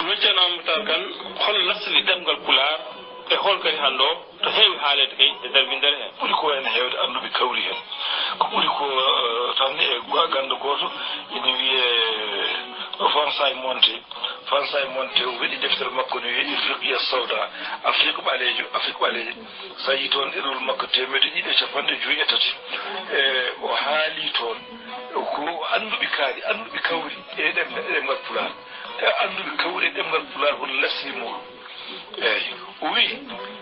wejjana mutakan hol lasli demgal pular e hol kadi hando to heewi haalede kay e darbindere hen ɓuri ko hen heewde anduɓe kawri hen ko ɓuri ko tan e ganda goto ina wiye François Monté o waɗi deftere makko no wiye Afrique Sawda Afrique ɓalejo sa yi toon ɗerol makko 253 o haali toon ko anduɓe kaari anduɓe kawri e ɗemgal pular anduɓe kawri e ɗemgal pular hol lasli muɗum eyyi o wi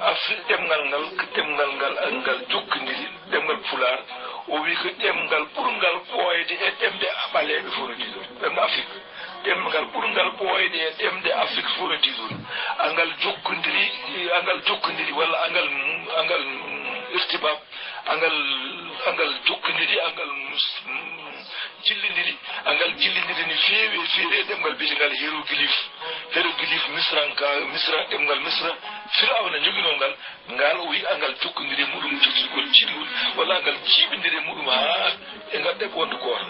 Afrique ɗemgal ngal jokkodiri ɗemgal pular o wi ko ɗemgal ɓurgal ɓooyde e ɗemde ɓaleɓe fof no diɗon ɗemde Afrique ɗemgal ɓurgal ɓooyde e ɗemde Afrique fof no diɗon angal jokkodiri walla angal irtibab angal jokkodiri angal jillidiri no feewi e ɗemgal biyetengal hiéroglyphe misra ɗemgal misra firawna joguino ngal o wi angal jokkodiri e muɗum jogigol ciɗgol walla angal jiiɓidiri e muɗum ha e ngal ɗeɓ wonde goto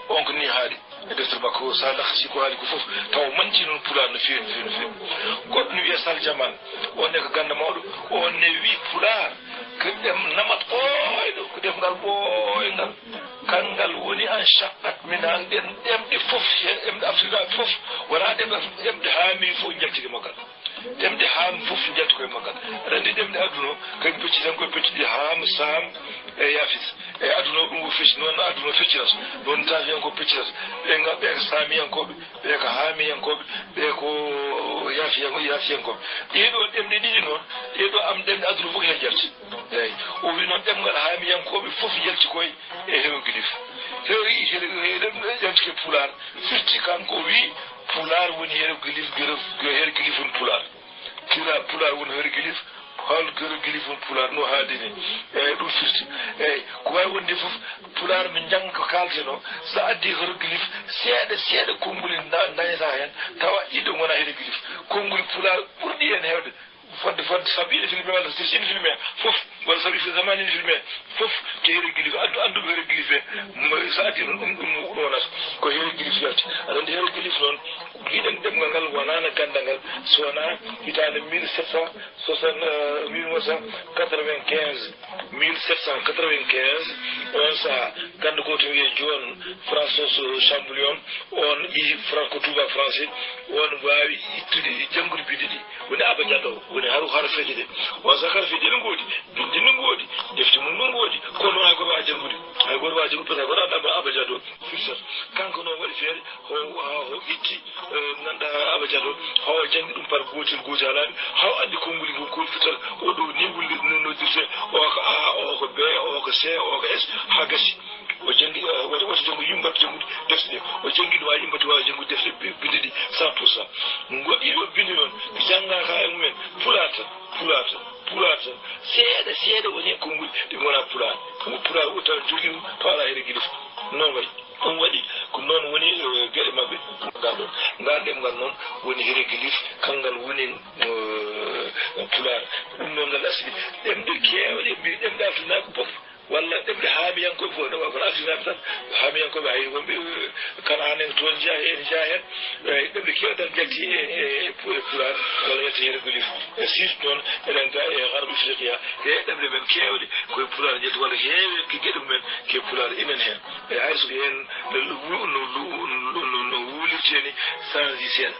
on ko ni haali e deftere makko sa lahsi ko haali ko fof taw manci noon pular no feewi goɗɗo no wiye Sall Diamane on ne ko ganda mawɗo on ne wi pular ko ɗem namat ɓooyɗo ko ɗemgal ɓooyngal kangal woni en chakat mina ɗen ɗemɗe fof ɗemɗe afrique fof wona ɗemɗe haami fof jaltike maggal ɗemɗe haami fof jalti koye maggal aɗa andi ɗemɗe aduna o kadi pecciten koye pecciɗi haam sam e yafis e aduna o ɗum o fecci noon aduna o feccirata noon tafiyanko peccirata ɓe ko samiyankoɓe ɓe ko haamiyankoɓe ɓe ko yafiyankoɓe ɗeɗo ɗemɗe ɗiɗi noon ɗeɗo am ɗemɗe aduna fof hen jalti eyyi o wi noon ɗemgal haamiyankoɓe fof jalti koye e hiéroglyphe jalti koye pular firti kanko wi pular woni hiéroglyphe woni pular pular woni hiéroglyphe hol hiéroglyphe woni pular no haadi ni eyyi ɗum firti eyyi ko wawi wonde foof pular no jangga ko kalteno sa addi hiéroglyphe seeɗa konnguli dañata hen tawa ɗiɗo gona hiéroglyphe konnguli pular ɓurɗi hen hewde fodde sabi ine filmé walla so ine filmé fof walla sabi zamani ine filmé fof ko hiéroglyphe anduɓe hiéroglyphe sa addi ɗum wonata ko hiéroglyphe yalti aɗa andi hiéroglyphe noon giɗen ɗemgal ngal wonano gandal ngal sowona hitande 1795 on saaha ganda goto wiye John François Champollion on ɓi franco touba français on wawi ittude janggude binde ɗi woni abadiaɗo woni har feeje ɗe on saaha har feeje ɗe goodi binde no goodi defte mum no goodi kono noon hay goto wawi janggude par ce que goto aɗa abadiaɗo firsata kanko noon waɗi feere ho itti ganduɗa abadiaɗo hawa janggi ɗum par gotel alaɓe haw andi konnguli ngo ko fital oɗo ni wulli noddirte o ko A o ko B o ko C o ko S ha gasi o jangi woto jangu yimɓe jangude defte ɗe o jangi ɗum ha yimɓe wawi jangude defte binde ɗi 100% goɗɗiɗo bindi noon janggaka e mumen pulata seeɗa woni konnguli ɗi gona pular o taw jogui tawala hiéroglyphe noon waɗi ɗum waɗi ko noon woni gueɗe mabɓe ngal ɗemgal noon woni hiéroglyphe kangal woni pular ɗum noon ngal asli ɗemɗe kewɗe mbi ɗemɗe afrinaɓe fof walla ɗemɗe haamiyankoɓe fof wona afrinaɓe tan haamiyankoɓe hay wonɓe kanane toon jeeya hen eyyi ɗemɗe kewɗe jalti e pular walla yetta hiéroglyphe e surtout noon eɗen ga e harɓe Afrique he ɗemɗe men kewɗe koye pular jalti walla heewe ko gueɗe mumen ke pular inen hen e hayso hen no wulirte ni change seeɗa